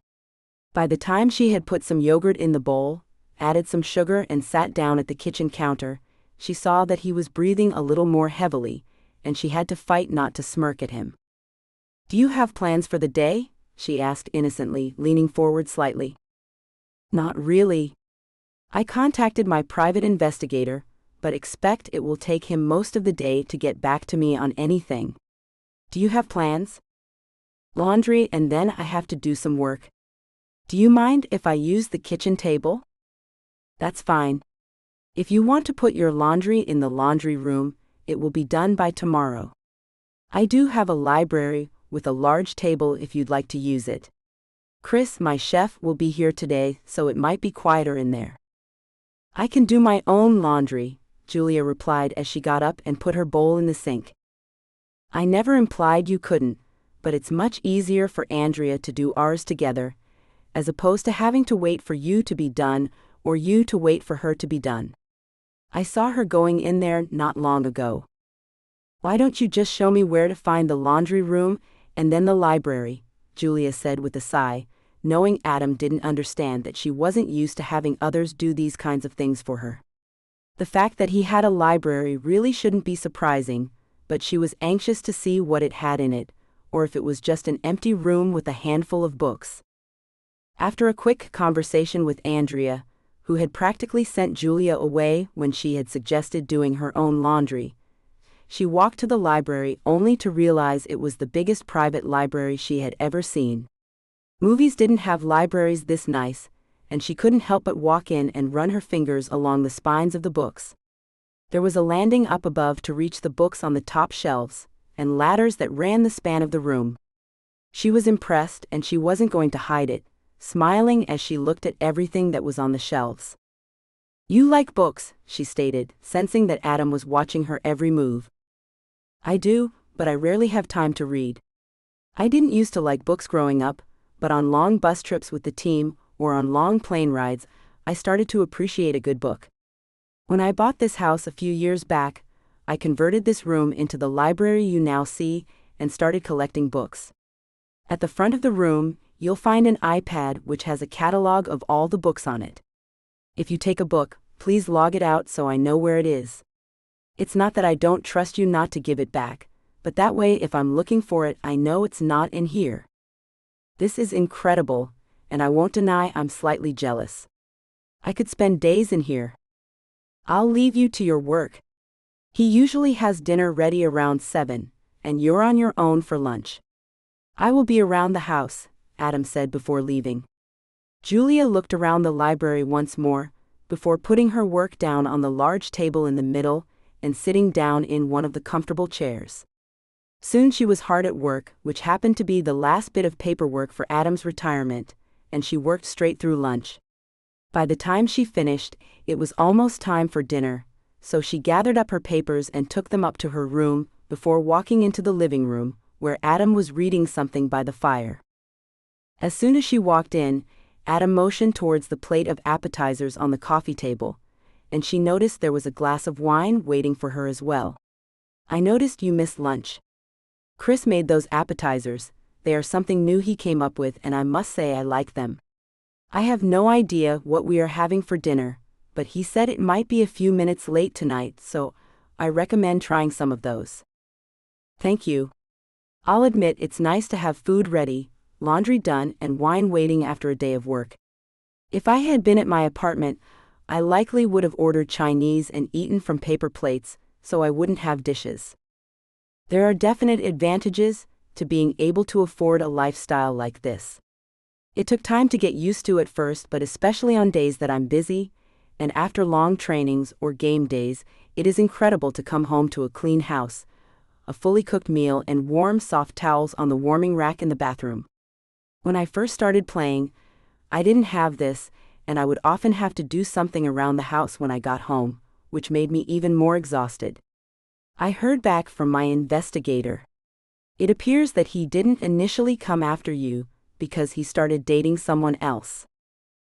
Speaker 1: By the time she had put some yogurt in the bowl, added some sugar and sat down at the kitchen counter, she saw that he was breathing a little more heavily, and she had to fight not to smirk at him. "Do you have plans for the day?" she asked innocently, leaning forward slightly. "Not really. I contacted my private investigator, but expect it will take him most of the day to get back to me on anything. Do you have plans?" "Laundry, and then I have to do some work. Do you mind if I use the kitchen table?" "That's fine. If you want to put your laundry in the laundry room, it will be done by tomorrow. I do have a library with a large table if you'd like to use it. Chris, my chef, will be here today, so it might be quieter in there." "I can do my own laundry," Julia replied as she got up and put her bowl in the sink. "I never implied you couldn't, but it's much easier for Andrea to do ours together, as opposed to having to wait for you to be done or you to wait for her to be done. I saw her going in there not long ago." "Why don't you just show me where to find the laundry room and then the library?" Julia said with a sigh, knowing Adam didn't understand that she wasn't used to having others do these kinds of things for her. The fact that he had a library really shouldn't be surprising, but she was anxious to see what it had in it, or if it was just an empty room with a handful of books. After a quick conversation with Andrea, who had practically sent Julia away when she had suggested doing her own laundry, she walked to the library only to realize it was the biggest private library she had ever seen. Movies didn't have libraries this nice, and she couldn't help but walk in and run her fingers along the spines of the books. There was a landing up above to reach the books on the top shelves, and ladders that ran the span of the room. She was impressed, and she wasn't going to hide it, smiling as she looked at everything that was on the shelves. "You like books," she stated, sensing that Adam was watching her every move. "I do, but I rarely have time to read. I didn't used to like books growing up, but on long bus trips with the team or on long plane rides, I started to appreciate a good book. When I bought this house a few years back, I converted this room into the library you now see and started collecting books. At the front of the room, you'll find an iPad which has a catalog of all the books on it. If you take a book, please log it out so I know where it is. It's not that I don't trust you not to give it back, but that way if I'm looking for it I know it's not in here. This is incredible, and I won't deny I'm slightly jealous. I could spend days in here. I'll leave you to your work. He usually has dinner ready around 7, and you're on your own for lunch. I will be around the house," Adam said before leaving. Julia looked around the library once more, before putting her work down on the large table in the middle and sitting down in one of the comfortable chairs. Soon she was hard at work, which happened to be the last bit of paperwork for Adam's retirement, and she worked straight through lunch. By the time she finished, it was almost time for dinner, so she gathered up her papers and took them up to her room before walking into the living room, where Adam was reading something by the fire. As soon as she walked in, Adam motioned towards the plate of appetizers on the coffee table, and she noticed there was a glass of wine waiting for her as well. "I noticed you missed lunch. Chris made those appetizers. They are something new he came up with, and I must say I like them. I have no idea what we are having for dinner, but he said it might be a few minutes late tonight, so I recommend trying some of those." "Thank you. I'll admit it's nice to have food ready, laundry done, and wine waiting after a day of work. If I had been at my apartment, I likely would have ordered Chinese and eaten from paper plates, so I wouldn't have dishes. There are definite advantages to being able to afford a lifestyle like this. It took time to get used to at first, but especially on days that I'm busy, and after long trainings or game days, it is incredible to come home to a clean house, a fully cooked meal, and warm, soft towels on the warming rack in the bathroom. When I first started playing, I didn't have this, and I would often have to do something around the house when I got home, which made me even more exhausted. I heard back from my investigator. It appears that he didn't initially come after you because he started dating someone else.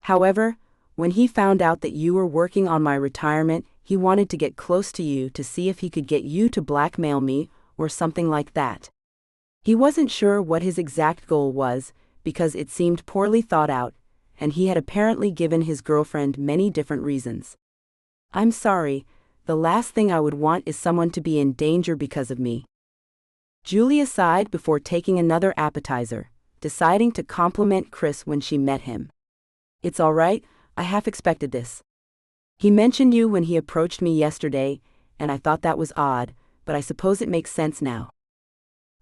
Speaker 1: However, when he found out that you were working on my retirement, He wanted to get close to you to see if he could get you to blackmail me or something like that. He wasn't sure what his exact goal was, because it seemed poorly thought out, and he had apparently given his girlfriend many different reasons. I'm sorry, the last thing I would want is someone to be in danger because of me. Julia sighed before taking another appetizer, deciding to compliment Chris when she met him. It's all right, I half expected this. He mentioned you when he approached me yesterday, and I thought that was odd, but I suppose it makes sense now.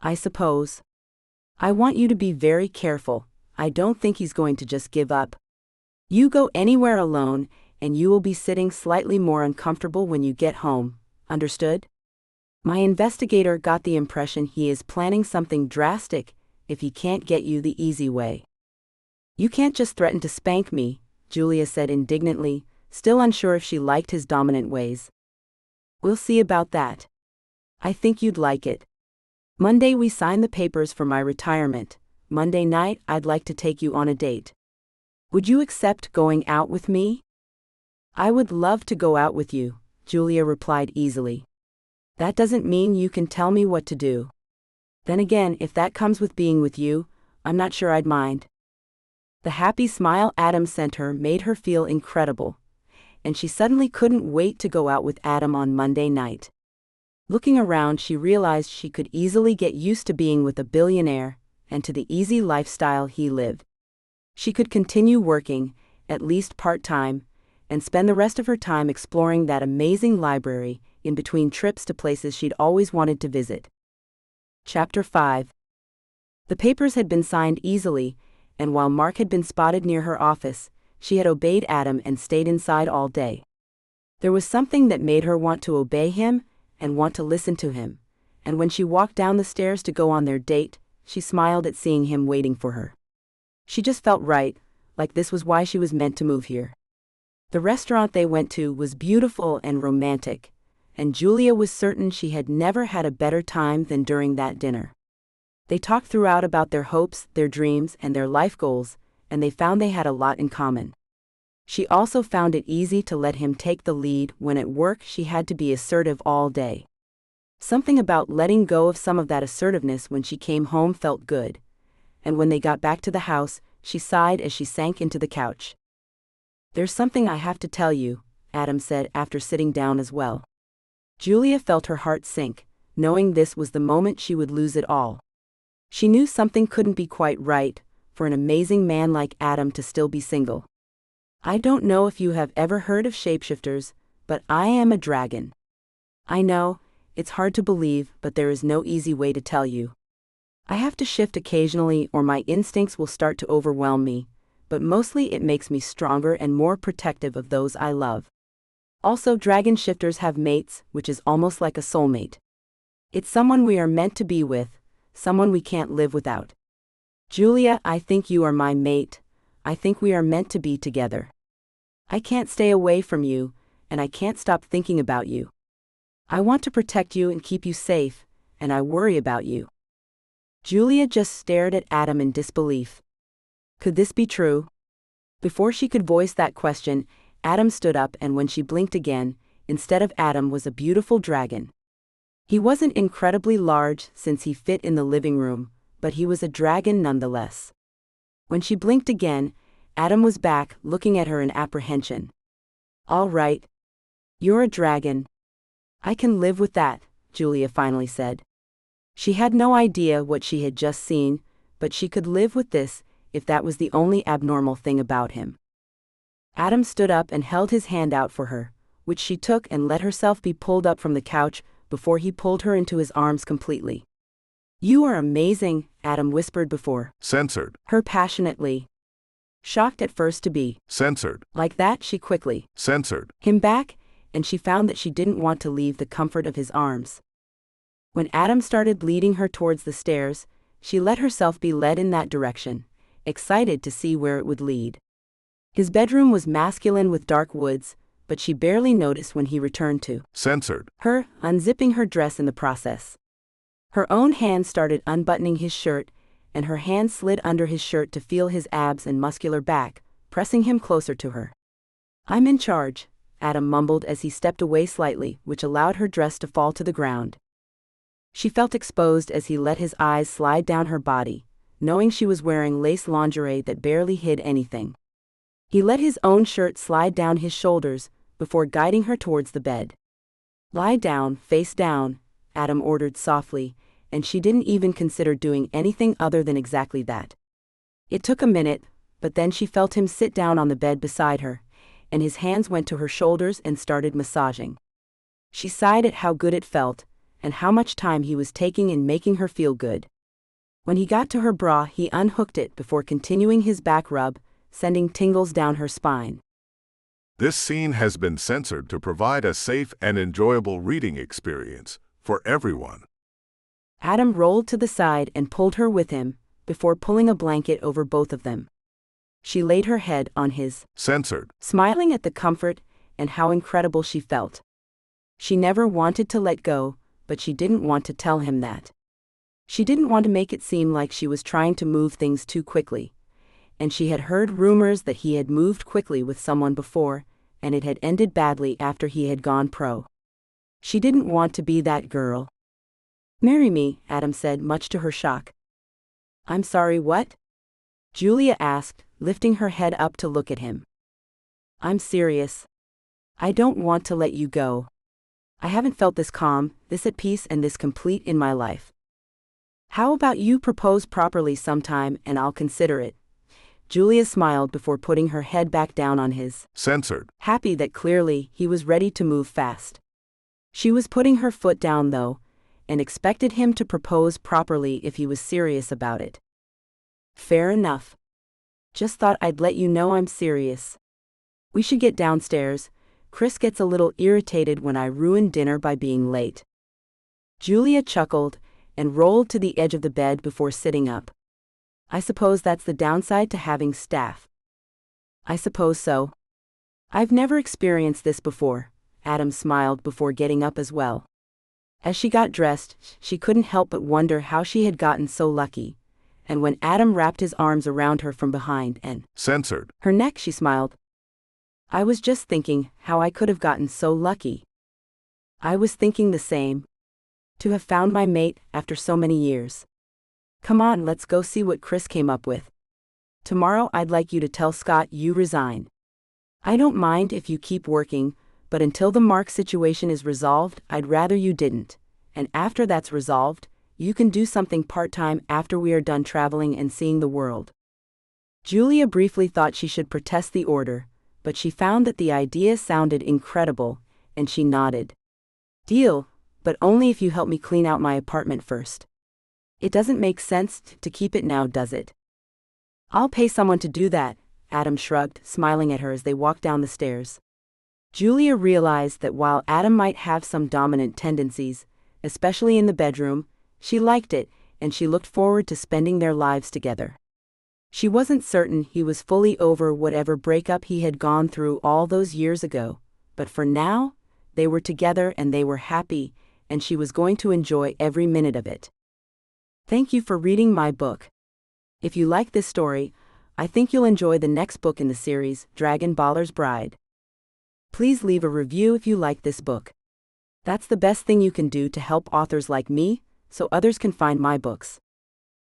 Speaker 1: I suppose. I want you to be very careful. I don't think he's going to just give up. You go anywhere alone, and you will be sitting slightly more uncomfortable when you get home, understood? My investigator got the impression he is planning something drastic if he can't get you the easy way. You can't just threaten to spank me, Julia said indignantly, still unsure if she liked his dominant ways. We'll see about that. I think you'd like it. Monday we sign the papers for my retirement. Monday night I'd like to take you on a date. Would you accept going out with me? I would love to go out with you, Julia replied easily. That doesn't mean you can tell me what to do. Then again, if that comes with being with you, I'm not sure I'd mind. The happy smile Adam sent her made her feel incredible, and she suddenly couldn't wait to go out with Adam on Monday night. Looking around, she realized she could easily get used to being with a billionaire and to the easy lifestyle he lived. She could continue working, at least part-time, and spend the rest of her time exploring that amazing library in between trips to places she'd always wanted to visit. Chapter 5. The papers had been signed easily, and while Mark had been spotted near her office, she had obeyed Adam and stayed inside all day. There was something that made her want to obey him and want to listen to him, and when she walked down the stairs to go on their date, she smiled at seeing him waiting for her. She just felt right, like this was why she was meant to move here. The restaurant they went to was beautiful and romantic, and Julia was certain she had never had a better time than during that dinner. They talked throughout about their hopes, their dreams, and their life goals, and they found they had a lot in common. She also found it easy to let him take the lead when at work she had to be assertive all day. Something about letting go of some of that assertiveness when she came home felt good, and when they got back to the house, she sighed as she sank into the couch. There's something I have to tell you, Adam said after sitting down as well. Julia felt her heart sink, knowing this was the moment she would lose it all. She knew something couldn't be quite right for an amazing man like Adam to still be single. I don't know if you have ever heard of shapeshifters, but I am a dragon. I know, it's hard to believe, but there is no easy way to tell you. I have to shift occasionally or my instincts will start to overwhelm me, but mostly it makes me stronger and more protective of those I love. Also, dragon shifters have mates, which is almost like a soulmate. It's someone we are meant to be with, someone we can't live without. Julia, I think you are my mate. I think we are meant to be together. I can't stay away from you, and I can't stop thinking about you. I want to protect you and keep you safe, and I worry about you. Julia just stared at Adam in disbelief. Could this be true? Before she could voice that question, Adam stood up, and when she blinked again, instead of Adam was a beautiful dragon. He wasn't incredibly large since he fit in the living room, but he was a dragon nonetheless. When she blinked again, Adam was back, looking at her in apprehension. All right. You're a dragon. I can live with that, Julia finally said. She had no idea what she had just seen, but she could live with this if that was the only abnormal thing about him. Adam stood up and held his hand out for her, which she took and let herself be pulled up from the couch before he pulled her into his arms completely. You are amazing, Adam whispered before.
Speaker 2: Censored.
Speaker 1: Her passionately. Shocked at first to be
Speaker 2: Censored.
Speaker 1: like that, she quickly
Speaker 2: Censored.
Speaker 1: him back, and she found that she didn't want to leave the comfort of his arms. When Adam started leading her towards the stairs, she let herself be led in that direction, excited to see where it would lead. His bedroom was masculine with dark woods, but she barely noticed when he returned to
Speaker 2: Censored.
Speaker 1: her, unzipping her dress in the process. Her own hand started unbuttoning his shirt, and her hand slid under his shirt to feel his abs and muscular back, pressing him closer to her. I'm in charge, Adam mumbled as he stepped away slightly, which allowed her dress to fall to the ground. She felt exposed as he let his eyes slide down her body, knowing she was wearing lace lingerie that barely hid anything. He let his own shirt slide down his shoulders before guiding her towards the bed. "Lie down, face down," Adam ordered softly, and she didn't even consider doing anything other than exactly that. It took a minute, but then she felt him sit down on the bed beside her, and his hands went to her shoulders and started massaging. She sighed at how good it felt, and how much time he was taking in making her feel good. When he got to her bra, he unhooked it before continuing his back rub, sending tingles down her spine.
Speaker 2: This scene has been censored to provide a safe and enjoyable reading experience for everyone.
Speaker 1: Adam rolled to the side and pulled her with him, before pulling a blanket over both of them. She laid her head on his,
Speaker 2: Censored,
Speaker 1: smiling at the comfort and how incredible she felt. She never wanted to let go, but she didn't want to tell him that. She didn't want to make it seem like she was trying to move things too quickly, and she had heard rumors that he had moved quickly with someone before, and it had ended badly after he had gone pro. She didn't want to be that girl. "Marry me," Adam said, much to her shock. "I'm sorry, what?" Julia asked, lifting her head up to look at him. "I'm serious. I don't want to let you go. I haven't felt this calm, this at peace, and this complete in my life. How about you propose properly sometime and I'll consider it?" Julia smiled before putting her head back down on his,
Speaker 2: Censored,
Speaker 1: happy that clearly he was ready to move fast. She was putting her foot down though, and expected him to propose properly if he was serious about it. "Fair enough. Just thought I'd let you know I'm serious. We should get downstairs. Chris gets a little irritated when I ruin dinner by being late." Julia chuckled and rolled to the edge of the bed before sitting up. "I suppose that's the downside to having staff." "I suppose so. I've never experienced this before," Adam smiled before getting up as well. As she got dressed, she couldn't help but wonder how she had gotten so lucky, and when Adam wrapped his arms around her from behind and
Speaker 2: Censored,
Speaker 1: her neck, she smiled. "I was just thinking how I could have gotten so lucky." "I was thinking the same. To have found my mate after so many years. Come on, let's go see what Chris came up with. Tomorrow I'd like you to tell Scott you resign. I don't mind if you keep working, but until the Mark situation is resolved, I'd rather you didn't. And after that's resolved, you can do something part-time after we are done traveling and seeing the world." Julia briefly thought she should protest the order, but she found that the idea sounded incredible, and she nodded. "Deal, but only if you help me clean out my apartment first. It doesn't make sense to keep it now, does it?" "I'll pay someone to do that," Adam shrugged, smiling at her as they walked down the stairs. Julia realized that while Adam might have some dominant tendencies, especially in the bedroom, she liked it, and she looked forward to spending their lives together. She wasn't certain he was fully over whatever breakup he had gone through all those years ago, but for now, they were together and they were happy, and she was going to enjoy every minute of it. Thank you for reading my book. If you like this story, I think you'll enjoy the next book in the series, Dragon Baller's Bride. Please leave a review if you like this book. That's the best thing you can do to help authors like me, so others can find my books.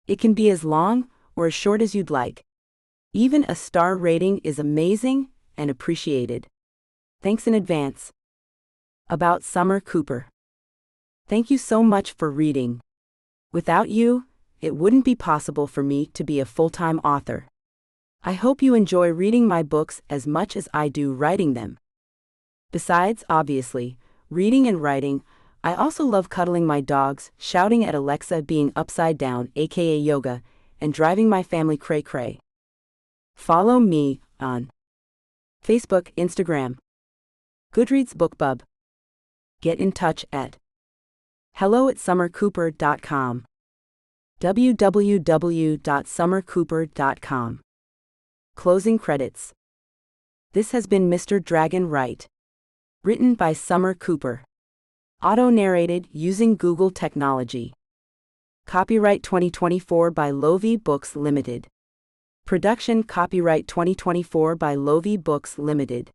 Speaker 1: It can be as long or as short as you'd like. Even a star rating is amazing and appreciated. Thanks in advance. About Summer Cooper. Thank you so much for reading. Without you, it wouldn't be possible for me to be a full-time author. I hope you enjoy reading my books as much as I do writing them. Besides, obviously, reading and writing, I also love cuddling my dogs, shouting at Alexa being upside down, aka yoga, and driving my family cray-cray. Follow me on Facebook, Instagram, Goodreads, BookBub. Get in touch at hello@summercooper.com. www.summercooper.com. Closing credits. This has been Mr. Dragon Write. Written by Summer Cooper. Auto-narrated using Google technology. Copyright 2024 by Lovie Books Limited. Production copyright 2024 by Lovie Books Limited.